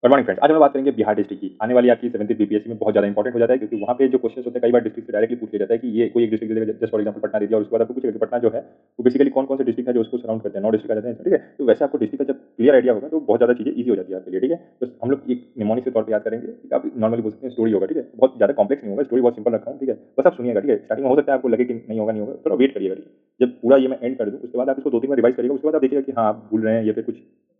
Good morning friends. आज हम बात करेंगे बिहार डिस्ट्रिक्ट की। आने वाली आपकी 7th बीपीएससी में बहुत ज़्यादा इंपॉर्टेंट हो जाता है, क्योंकि वहाँ पे जो क्वेश्चन होते हैं कई बार डिस्ट्रिक्ट से डायरेक्टली पूछ लिया जाता है कि ये कोई एक डिस्ट्रिक्ट दे देगा, जस्ट फॉर एग्जांपल पटना दे दिया और उसके बाद आपको पूछेगा कि पटना जो है वो बेसिकली कौन-कौन से डिस्ट्रिक्ट है जो उसको सराउंड करते हैं, 9 डिस्ट्रिक्ट आ जाते हैं, ठीक है? तो वैसे आपको डिस्ट्रिक्ट का जब क्लियर आइडिया होगा तो बहुत ज़्यादा चीज़ें ईज़ी हो जाती है आपके लिए, ठीक है? तो हम लोग एक निमोनिक के तौर पे याद करेंगे, एक आप नॉर्मली बोल सकते हैं स्टोरी होगा, ठीक है? बहुत ज़्यादा कॉम्प्लेक्स नहीं होगा, स्टोरी बहुत सिंपल रखा हूँ, ठीक है? बस आप सुनिएगा, ठीक है? स्टार्टिंग में हो सकता है आपको लगे कि नहीं होगा, थोड़ा वेट करिएगा, ठीक है? जब पूरा ये मैं एंड कर दूँ उसके बाद आप इसको 2-3 बार रिवाइज़ करिएगा, उसके बाद आप देखिएगा कि हाँ, आप भूल रहे हैं या फिर कुछ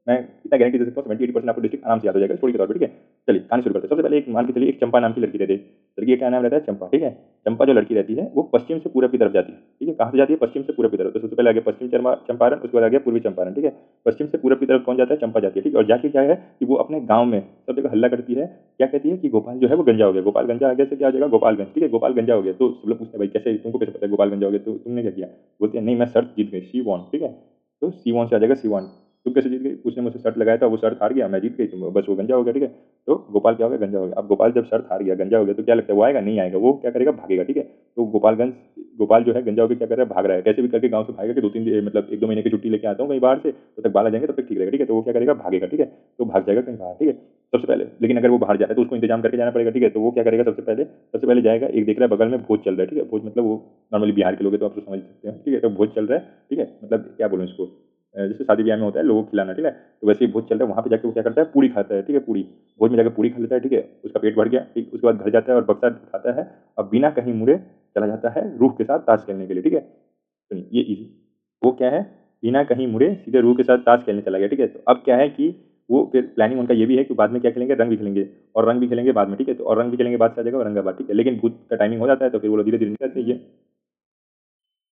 मैं इतना गारंटी दे सकता हूँ 70-80% आपको डिस्ट्रिक्ट आराम से याद हो जाएगा स्टोरी के तौर पे, ठीक है? चलिए कहानी शुरू करते हैं। सबसे पहले एक मान के चलिए एक चंपा नाम की लड़की रहती है। लड़की का क्या नाम रहता है? चंपा, ठीक है? चंपा जो लड़की रहती है वो पश्चिम से पूरब की तरफ जाती है, ठीक है? कहाँ से जाती है? पश्चिम से पूरब की तरफ। तो सबसे पहले आ गया पश्चिम चंपारण, उसके बाद आ गया पूर्वी चंपारण, ठीक है? पश्चिम से पूरब की तरफ कौन जाता है? चंपा जाती है, ठीक है? और जाके क्या है कि वो अपने गाँव में सब जगह हल्ला करती है। क्या कहती है कि गोपाल जो है वो गंजा हो गया। गोपाल गंजा आगे से क्या आ जाएगा? गोपालगंज, ठीक है? गोपाल गंजा हो गया। तो सब लोग पूछते हैं भाई कैसे, तुमको कैसे पता है गोपाल गंजा हो गया? तो तुमने क्या किया? बोलती है नहीं मैं शर्त जीत गई, शी वॉन, ठीक है? तो सी वॉन से आ जाएगा सी वॉन। तुम कैसे जीत गई? उसने मुझसे शर्त लगाया था, वो शर्त हार गया, मैं जीत गई, तो बस वो गंजा हो गया, ठीक है? तो गोपाल क्या हो गया? गंजा हो गया। अब गोपाल जब शर्त हार गया, गंजा हो गया, तो क्या लगता है वो आएगा? नहीं आएगा। वो क्या करेगा? भागेगा, ठीक है? तो गोपाल जो है गंजा होकर क्या कर रहा है? भाग रहा है। कैसे भी करके गाँव से भागेगा कि 2-3 मतलब 1-2 महीने की छुट्टी लेके आता हूँ कहीं बाहर से, तब तक बाहर आ जाएंगे, तब तक ठीक रहेगा, ठीक है? तो वो क्या करेगा? भागेगा, ठीक है? तो भाग जाएगा कहीं बाहर, ठीक है? सबसे पहले लेकिन अगर वो बाहर जा रहा है तो उसको इंतजाम करके जाना पड़ेगा, ठीक है? तो वो क्या करेगा? सबसे पहले जाएगा, एक देख रहा है बगल में भोज चल रहा है, ठीक है? भोज मतलब वो नॉर्मली बिहार के लोग हैं तो आप तो समझ सकते हैं, ठीक है? तो भोज चल रहा है, ठीक है? मतलब क्या बोलूँ इसको, जैसे शादी ब्याह में होता है लोगों को खिलाना, ठीक है? तो वैसे ही भोज चल रहा है, वहाँ पे जाके वो क्या करता है? पूड़ी खाता है, ठीक है? पूड़ी भोज में जाकर पूड़ी खा लेता है, ठीक है? उसका पेट भर गया, ठीक? उसके बाद घर जाता है और बक्सा उठाता है और बिना कहीं मुड़े चला जाता है रूह के साथ ताश खेलने के लिए, ठीक है? सुनिए ये इजी, वो क्या है? बिना कहीं मुड़े सीधे रूह के साथ ताश खेलने चला गया, ठीक है? तो अब क्या है कि वो फिर प्लानिंग उनका ये भी है कि बाद में क्या खेलेंगे? रंग भी खेलेंगे और रंग भी खेलेंगे बाद में, ठीक है? तो और रंग भी खेलेंगे बाद से आ जाएगा औरंगाबाद, ठीक है? लेकिन भूत का टाइमिंग हो जाता है तो फिर वो लोग धीरे-धीरे निकल जाते हैं ये,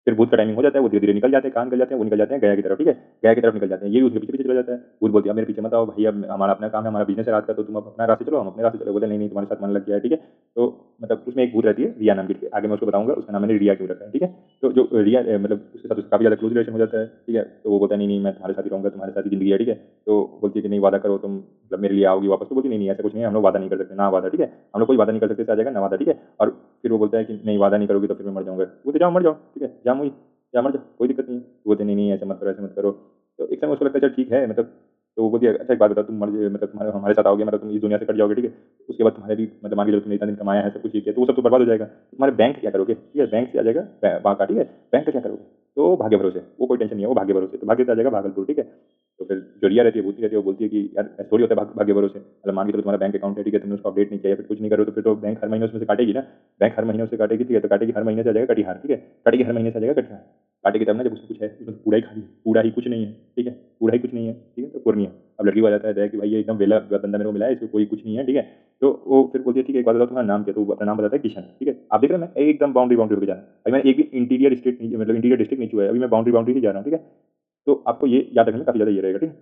फिर भूत का टाइमिंग हो जाता है, वो धीरे-धीरे निकल जाते हैं, कहाँ निकल जाते हैं? वो निकल जाते हैं गया की तरफ, ठीक है? गया की तरफ निकल जाते हैं, ये भी उसके पीछे-पीछे चला जाता है। भूत बोलती है, "अब मेरे पीछे मत आओ भई, अब हमारा अपना काम है, हमारा बिज़नेस है रात का, तो तुम अब अपना रास्ते चलो, हम अपने रास्ते चले।" बोलते हैं, "नहीं, नहीं, तुम्हारे साथ मन लग गया है।" ठीक है? तो मतलब उसमें एक भूत रहती है, रिया नाम की, ठीक है? आगे मैं उसको बताऊँगा, उसका नाम मैंने रिया क्यों रखा है, ठीक है? तो जो रिया मतलब उसके साथ काफ़ी ज़्यादा क्लोज़ रिलेशन हो जाता है, ठीक है? तो वो बोलता है, "नहीं, नहीं, मैं तुम्हारे साथ ही रहूँगा, तुम्हारे साथ ही ज़िंदगी है।" ठीक है? तो बोलती है कि, "नहीं, वादा करो तुम मतलब मेरे लिए आओगी वापस।" तो बोलती है, "नहीं, नहीं, ऐसा कुछ नहीं है, हम लोग वादा नहीं कर सकते, ना वादा।" ठीक है? हम लोग कोई वादा नहीं कर सकते, इससे आ जाएगा ना वादा, ठीक है? और फिर वो बोलता है कि, "नहीं, वादा नहीं करोगी तो फिर मैं मर जाऊँगा।" बोलते, "जाओ, मर जाओ, ठीक है? जा मुई या मर जा, कोई दिक्कत नहीं है।" तो बोलते, "नहीं, नहीं, ऐसे मत करो, ऐसे मत करो।" तो एक समय उसको लगता है चल ठीक है मतलब, तो वो बोलती है, "अच्छा एक बात बताओ, तुम मर मतलब तुम्हारे हमारे साथ आओगे, मतलब तुम इस दुनिया से कट जाओगे, ठीक है? उसके बाद तुम्हारे भी मतलब मान के चलो तुमने इतना दिन कमाया है, सब कुछ ये किया, तो वो सब तो बर्बाद हो जाएगा। तुम्हारे बैंक क्या करोगे? ठीक है? बैंक से आ जाएगा बाँका, ठीक है? बैंक का क्या करोगे? तो भाग्य भरोसे, वो कोई टेंशन नहीं है, वो भाग्य भरोसे। तो भाग्य से आ जाएगा भागलपुर, ठीक है? तो फिर जो रिया रहती है, भूतनी रहती है, वो बोलती है कि यार ऐसा थोड़ी होता है भाग्य भरोसे। मतलब मान के चलो तुम्हारा बैंक अकाउंट है, ठीक है? तुमने उसको अपडेट नहीं किया या फिर कुछ नहीं करो तो फिर तो बैंक हर महीने उसमें से काटेगी ना। बैंक हर महीने उससे काटेगी, ठीक है? तो काटेगी हर महीने से आ जाएगा कटिहार, ठीक है? काटेगी हर महीने से आ जाएगा कटिहार। काटेगी तब ना जब उसमें कुछ है, उसमें कूड़ा ही खाली है, कूड़ा ही कुछ नहीं है, ठीक है? कूड़ा ही कुछ नहीं है, ठीक है? तो पूर्णिया। अब लड़की को आ जाता है दया कि भाई ये एकदम वेला बंदा मेरे को मिला है, इसमें कोई कुछ नहीं है, ठीक है? तो वो फिर बोलती है ठीक है, एक बात बताओ तुम्हारा नाम क्या है? तो वो अपना नाम बताता है किशन, ठीक है? आप देख रहे हैं मैं एकदम बाउंड्री होके जा रहा हूँ। अभी मैंने एक भी इंटीरियर स्टेट नहीं मतलब इंटीरियर डिस्ट्रिक्ट नहीं छुआ है, अभी मैं बाउंड्री ही जा रहा हूँ, ठीक है? तो आपको ये याद रखना काफ़ी ज़्यादा ये रहेगा, ठीक है?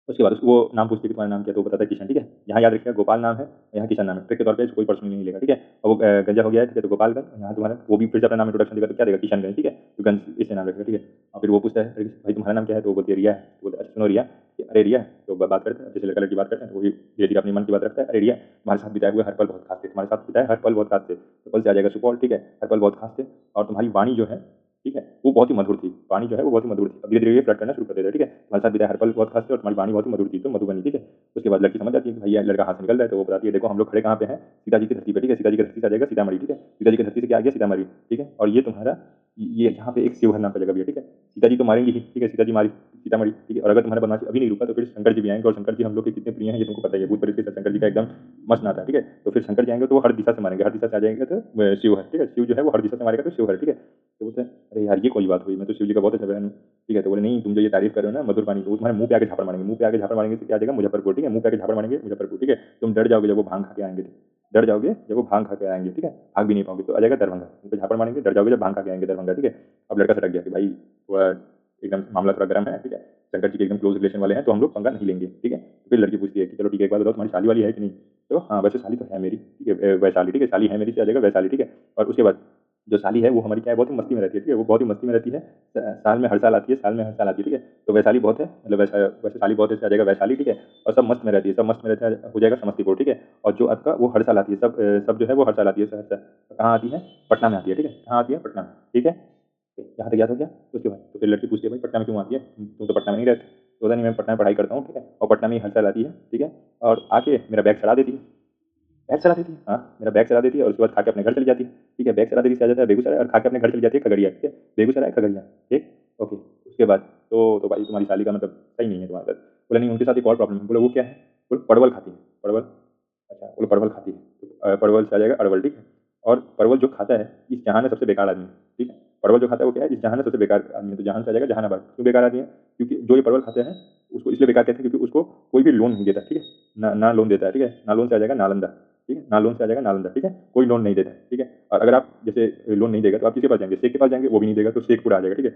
उसके बाद वो नाम पूछती है कि तुम्हारा नाम क्या है? तो वो बताता है किशन, ठीक है? यहाँ याद रखिएगा गोपाल नाम है, यहाँ किशन नाम है। ट्रिक के तौर पे कोई पर्सनली नहीं लेगा, ठीक है? और वो गंजा हो गया है, ठीक है? तो गोपालगंज, यहाँ तुम्हारा वो भी फिर से अपना नाम इंट्रोडक्शन देगा तो क्या देगा? किशनगंज, ठीक है? तो गंज इससे नाम रखेगा, ठीक है? और फिर वो पूछता है, "अरे भाई तुम्हारा नाम क्या है?" तो वो बोलती है रिया है। तो बोलता है, "अच्छा सुनो रिया, कि अरे रिया।" तो बात करते हैं, जैसे लड़का लड़की बात करते हैं तो वो भी धीरे-धीरे अपने मन की बात रखता है, "अरे रिया, तुम्हारे साथ बिताए हुए हर पल बहुत खास थे, तुम्हारे साथ बिताए हर पल बहुत खास थे।" तो पल से आ जाएगा सुपौल, ठीक है? हर पल बहुत खास थे और तुम्हारी वाणी जो है, ठीक है? वो बहुत ही मधुर थी, वाणी जो है वो बहुत ही मधुर थी। अब धीरे-धीरे ये फ्लर्ट करना शुरू कर देता है, ठीक है? तुम्हारे साथ बिताए हर पल बहुत खास थे और तुम्हारी वाणी बहुत ही मधुर थी, तो मधुबनी, ठीक है? उसके बाद लड़की समझ जाती है कि भैया लड़का हाथ से निकल रहा है, तो वो बताती है, देखो हम लोग खड़े कहाँ पे हैं? सीता जी की धरती पे, ठीक है? सीता जी की धरती से आ जाएगा सीतामढ़ी, ठीक है? सीता जी की धरती से क्या आ गया? सीतामढ़ी, ठीक है? और ये तुम्हारा ये यहाँ पे एक शिवहर नाम का जगह भी है, ठीक है? सीता जी तो मारेंगी ही, ठीक है? सीता जी मारी सीतामढ़ी, ठीक है? और अगर तुम्हारा बदमाशी अभी नहीं रुका तो फिर शंकर जी भी आएँगे और शंकर जी हम लोग के कितने प्रिय हैं ये तुमको पता ही है। भूत-प्रेत के साथ शंकर जी का एकदम मस्त नाता है, ठीक है? तो फिर शंकर जी आएँगे तो वो हर दिशा से मारेंगे, हर दिशा से आ जाएँगे तो शिवहर, ठीक है? शिव जो है वो हर दिशा से मारेगा तो शिवहर, ठीक है? तो बोलते हैं, "अरे यार ये कोई बात हुई, मैं तो शिव जी का बहुत अच्छा फैन हूँ।" ठीक है? तो बोले, "नहीं तुम जो ये तारीफ़ कर रहे हो ना मधुर वाणी, तो वो तुम्हारे मुँह पे आके झापड़ मारेंगे, मुँह पे आके झापड़ मारेंगे तो क्या आ जाएगा? मुज़फ्फरपुर, ठीक है? मुँह पे आके झापड़ मारेंगे मुज़फ्फरपुर, ठीक है? तुम डर जाओगे जब वो भांग खा के आएँगे तो। डर जाओगे जब वो भांग खा के आएँगे, ठीक है? भाग भी नहीं पाओगे तो आ जाएगा दरभंगा, मुँह पे झापड़ मारेंगे, डर जाओगे जब भांग खा के आएँगे दरभंगा, ठीक है? अब लड़का सटक गया कि भाई थोड़ा एकदम मामला थोड़ा गर्म है, ठीक है? शंकर जी के एकदम क्लोज़ रिलेशन वाले हैं तो हम लोग पंगा नहीं लेंगे, ठीक है? तो फिर लड़की पूछती है कि चलो ठीक है, एक बात बताओ तुम्हारी शादी वाली है कि नहीं? तो हाँ, वैसे शादी तो है मेरी, ठीक है? वैशाली, ठीक है? शाली है मेरी से आ जाएगा वैशाली, ठीक है? और उसके बाद जो साली है वो हमारी क्या है, बहुत ही मस्ती में रहती है, ठीक है? वो बहुत ही मस्ती में रहती है। साल में हर साल आती है, साल में हर साल आती है, ठीक है? तो वैशाली बहुत है, मतलब वैसे साली बहुत है, इससे आ जाएगा वैशाली, ठीक है? और सब मस्त में रहती है, सब मस्त में रहता है, हो जाएगा समस्तीपुर, ठीक है? और जो आपका वो हर साल आती है, सब जो है वो हर साल आती है सहरसा। कहाँ आती है? पटना में आती है, ठीक है? कहाँ आती है? पटना में, ठीक है? यहाँ तक याद हो गया? उसके बाद तो फिर लड़की पूछती है, भाई पटना में क्यों आती है? तुम तो पटना में नहीं रहते। तो पता नहीं मैं पटना में पढ़ाई करता हूँ, ठीक है, और पटना में ही हर साल आती है, ठीक है, और आके मेरा बैग चढ़ा देती है। बैग चला देती है, हाँ, मेरा बैग चला देती है और उसके बाद खा के अपने घर चली जाती है, ठीक है, बैग चला देती है, आ जाता है बेगूसराय और खा के अपने घर चली जाती है खगड़िया, ठीक है, बेगूसराय खगड़िया, ठीक, ओके। उसके बाद तो भाई तुम्हारी साली का मतलब सही नहीं है तुम्हारे साथ। बोला नहीं उनके साथ एक और प्रॉब्लम है। बोला वो क्या है? बोले परवल खाती है, परवल। अच्छा, बोले परवल खाती है, तो परवल से आ जाएगा अरवल, ठीक है, और परवल जो खाता है इस जहान में सबसे बेकार आदमी है, ठीक है, परवल जो खाता है वो क्या है, इस जहान में सबसे बेकार आदमी है, तो जहान से आ जाएगा जहानाबाद। क्यों बेकार आदमी है? क्योंकि जो ये परवल खाते हैं उसको इसलिए बेकार कहते हैं क्योंकि उसको कोई भी लोन नहीं देता, ठीक है, ना लोन देता है, ठीक है, ना लोन से आ जाएगा नालंदा, ठीक है, ना लोन से आ जाएगा नालंदा, ठीक है, कोई लोन नहीं देता है, ठीक है, और अगर आप जैसे लोन नहीं देगा तो आप किसके पास जाएंगे? शेख के पास जाएंगे, वो भी नहीं देगा तो शेखपुरा आ जाएगा, ठीक है,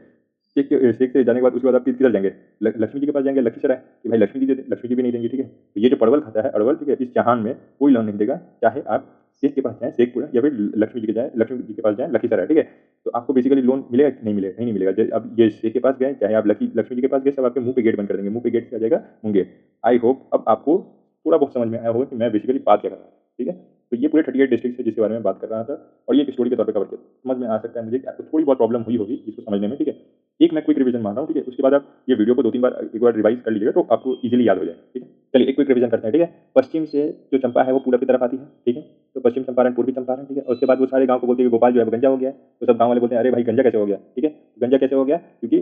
शेख से जाने के बाद उसके बाद आप किधर जाएंगे? लक्ष्मी जी के पास जाएंगे, लखीसराय, कि भाई लक्ष्मी जी दे दे, लक्ष्मी जी भी नहीं देंगी, ठीक है, तो ये जो परवल खाता है अरवल, ठीक है, इस जहान में कोई लोन नहीं देगा, चाहे आप शेख के पास जाएं शेखपुरा या फिर लक्ष्मी जी के जाएं लक्ष्मी जी के पास जाएं लखीसराय, ठीक है, तो आपको बेसिकली लोन मिलेगा कि नहीं मिलेगा? नहीं मिलेगा। अब ये शेख के पास गए चाहे आप लक्ष्मी जी के पास गए, सब आपके मुंह पे गेट बंद कर देंगे, मुंह पे गेट से आ जाएगा मुंगेर। आई होप अब आपको थोड़ा बहुत समझ में आया होगा कि मैं बेसिकली बात क्या कर रहा हूँ, ठीक है, तो ये पूरे 38 डिस्ट्रिक्ट है जिसके बारे में बात कर रहा था और ये एक स्टोरी के तौर पे कवर किया। समझ में आ सकता है मुझे कि आपको थोड़ी बहुत प्रॉब्लम हुई होगी इसको समझने में, ठीक है। एक मैं क्विक रिवीजन मार रहा हूँ, ठीक है, उसके बाद आप ये वीडियो को 2-3 बार एक बार रिवाइज कर लीजिएगा तो आपको इजीली याद हो जाए, ठीक है। चलिए एक क्विक रिवीजन करते हैं, ठीक है। पश्चिम से जो चंपा है वो पूरब की तरफ आती है, ठीक है, तो पश्चिम चंपारण पूर्वी चंपारण, ठीक है, और उसके बाद वो सारे गाँव को बोलते हैं कि गोपाल जो है वो गंजा हो गया है, तो सब गाँव वाले बोलते हैं अरे भाई गंजा कैसे हो गया, ठीक है, गंजा कैसे हो गया? क्योंकि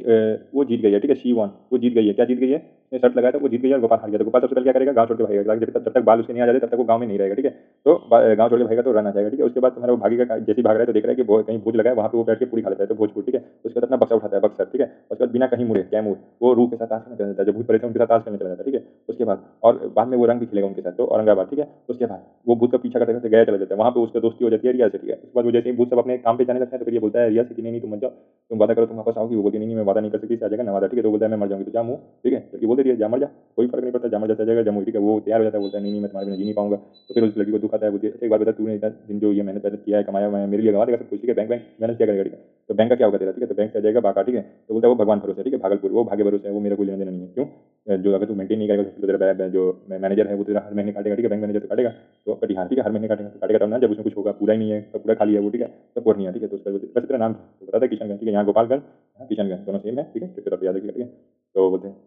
वो जीत गई है, ठीक है, शी वॉन, वो जीत गई है। क्या जीत गई है? उसने शर्त लगाया था, वो जीत गई है और गोपाल हार गया। तो गोपाल सबसे पहले क्या करेगा? गाँव छोड़ के भागेगा, जब तक बाल उसके नहीं आ जाते तब तक वो गाँव में नहीं रहेगा, ठीक है, तो गाँव छोड़ के भागेगा तो रन आ जाएगा, ठीक है। उसके बाद तुम्हारा वो भागेगा, जैसे ही भाग रहा है तो देख रहा है कि कहीं भोज लगा है, वहाँ पे वो बैठ के पूरी खा लेता है, तो भोजपुर, ठीक है। उसके बाद अपना बक्सा उठाता है, बक्सर, ठीक है, उसके बाद बिना कहीं मुड़े कैमूर वो रूह के साथ ताश खेलने चला जाता है, जो भूत पड़े थे उनके साथ ताश खेलने चला जाता है, ठीक है। उसके बाद और बाद में वो रंग भी खेलेगा उनके साथ, तो औरंगाबाद, ठीक है। उसके बाद वो भूत का पीछा करते करते गया चला जाता है, वहाँ पे उसका दोस्ती हो जाती है रिया से, ठीक है। उसके बाद वो जैसे ही भूत सब अपने काम पे जाने लगते हैं तो फिर ये बोलता है रिया से कि नहीं नहीं तुम मत जाओ, तुम वादा करो तुम वापस आओगी। वो बोलती नहीं नहीं मैं वादा नहीं कर सकती, आ जाएगा नवादा, ठीक है, तो बोलता है मैं मर जाऊंगी तो जा मुँह, ठीक है, लड़की बोल देती है जा मर जा, कोई फर्क नहीं पड़ता, जा मर जाता जाएगा जम्मू, ठीक है। वो तैयार हो जाता है, बोलता है नहीं नहीं मैं तुम्हारे बिना जी नहीं पाऊंगा। तो फिर उस लड़की को दुख आता है, बोलती है एक बार बता तूने इतना दिन जो ये मेहनत किया है कमाया मैं मेरे लिए गवा देगा सब कुछ, ठीक है, बैंक मेहनत क्या करेगा, ठीक है, तो बैंक का क्या होगा तेरा, ठीक है, तो बैंक से आ जाएगा बाका, ठीक है। तो बोलता है वो भगवान भरोसे, ठीक है, भागलपुर, वो भाग्य भरोसे है, वो मेरा कोई लेना देना नहीं है। क्यों? जो अगर तू मेंटेन नहीं करेगा तो तेरा जो मैनेजर है वो तेरा हर महीने काटेगा, ठीक है, बैंक मैनेजर तो काटेगा, तो कटिहार, ठीक है, हर महीने काटेगा, तो काटेगा तब ना जब उसमें कुछ होगा, पूरा ही नहीं है तो पूरा खाली है वो, ठीक है, तो पूरा नहीं है, ठीक है। तो उसका बस तेरा नाम तो बता था किशनगंज, ठीक है, यहाँ गोपालगंज, यहाँ किशनगंज दोनों सेम है, ठीक है, ट्रिप पे याद रखिएगा, ठीक है। तो बोलते हैं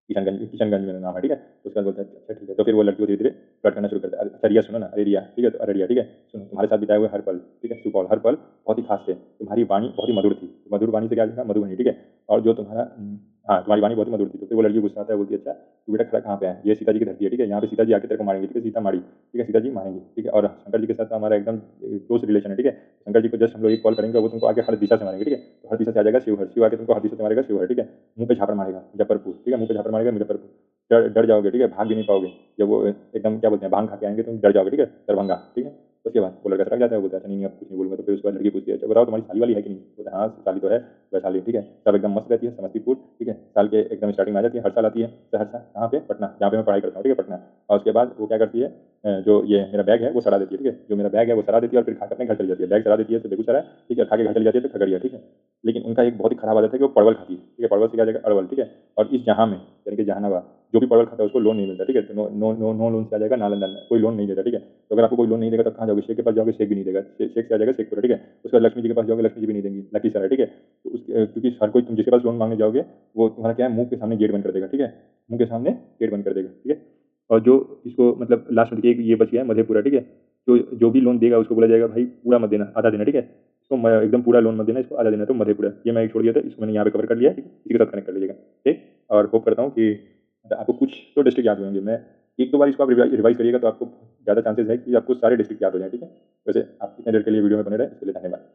किशनगंज मेरा नाम है, ठीक है। तो उसके बाद बोलता है अच्छा ठीक है, तो फिर वो लड़की को धीरे धीरे फ्लर्ट करना शुरू करता है। अच्छा रिया सुनो ना, अरे रिया, ठीक है, तो अरे रिया, ठीक है, सुनो तुम्हारे साथ बिताए हुए हर पल, ठीक है, सुपौल हर पल बहुत ही खास थे, तुम्हारी वाणी बहुत ही मधुर थी, तो मधुर वाणी से क्या लिखा? मधुबनी, ठीक है, और जो तुम्हारा हाँ तुम्हारी वाणी बहुत ही मधुर थी। तो फिर वो लड़की गुस्सा आता है, बोलती है अच्छा तू बेटा खड़ा कहाँ पे है? ये सीता जी की धरती है, ठीक है, यहाँ पे सीता जी आके तेरे को मारेंगे, ठीक है, सीता मारी, ठीक है, सीता जी मारेंगे, ठीक है, और शंकर जी के साथ हमारा एकदम क्लोज रिलेशन है, ठीक है, शंकर जी को जस्ट हम लोग एक कॉल करेंगे वो तुमको आगे हर दिशा से मारेंगे, ठीक है, तो हर दिशा से आ जाएगा शिवहर, शिव आके तुमको हर दिशा से मारेगा शिवहर, ठीक है, मुंह पे झापड़ मारेगा मुजफ्फरपुर, ठीक है, मुंह पे झापड़ मारेगा मुजफ्फरपुर, डर जाओगे, ठीक है, भाग भी नहीं पाओगे, जब वो एकदम क्या बोलते हैं भांग खा के आएंगे तुम डर जाओगे, ठीक है, दरभंगा, ठीक है। उसके बाद वो लड़का सड़क जाता है, बोलता है अच्छा नहीं अब कुछ नहीं बोलूंगा। तो फिर उसके बाद लड़की पूछती है अच्छा बताओ तुम्हारी साली वाली है कि नहीं? बोलता है हाँ साली तो है, वैशाली, ठीक है, सब एकदम मस्त रहती है, समस्तीपुर, ठीक है, साल के एकदम स्टार्टिंग में आ जाती है, हर साल आती है सहरसा, कहाँ पे? पटना, जहाँ पे मैं पढ़ाई करता हूँ, ठीक है, पटना। और उसके बाद वो क्या करती है जो ये मेरा बैग है वो सड़ा देती है, ठीक है, जो मेरा बैग है वो सड़ा देती है और फिर खा के अपने घर चली जाती है, बैग सड़ा देती है तो बेगूसराय, ठीक है, खा के घर चली जाती है तो खगड़िया, ठीक है। लेकिन उनका एक बहुत ही खराब आदत है कि वो परवल खाती है, ठीक है, परवल से क्या जाएगा अरवल, ठीक है, और इस जहाँ में यानी कि जहानाबाद जो भी परवल खाता है उसको लोन नहीं मिलता, ठीक है, तो no no no no loan से आ जाएगा नालंदा, कोई लोन नहीं देता, ठीक है। तो अगर आपको कोई लोन नहीं देगा तब कहाँ जाओगे? शेख के पास जाओगे, शेख भी नहीं देगा, शेख से आ जाएगा शेखपुरा, ठीक है। उसके बाद लक्ष्मी जी के पास जाओगे, लक्ष्मी जी भी नहीं देंगी, लखीसराय, ठीक है। तो उसके क्योंकि हर कोई तुम जिसके पास लोन मांगने जाओगे वो तुम्हारा क्या है मुंह के सामने गेट बंद कर देगा, ठीक है, मुंह के सामने गेट बंद कर देगा, ठीक है। और जो इसको मतलब लास्ट में देखिए ये बच गया है मधेपुरा, ठीक है, जो भी लोन देगा उसको बोला जाएगा भाई पूरा मत देना, आधा देना, ठीक है, इसको एकदम पूरा लोन मत देना, इसको आधा देना, तो मधेपुरा ये मैं एक छोड़ दिया था, इसको मैंने यहाँ पे कवर कर लिया, ठीक है, इसी के साथ कनेक्ट कर लीजिएगा, ठीक। और होप करता हूँ कि आपको कुछ तो डिस्ट्रिक्ट याद होंगे, मैं एक दो बार इसको आप रिवाइज करिएगा तो आपको ज़्यादा चांसेस है कि आपको सारे डिस्ट्रिक्ट याद हो जाए, ठीक है। वैसे आप इतने देर के लिए वीडियो में बने रहे इसके लिए धन्यवाद।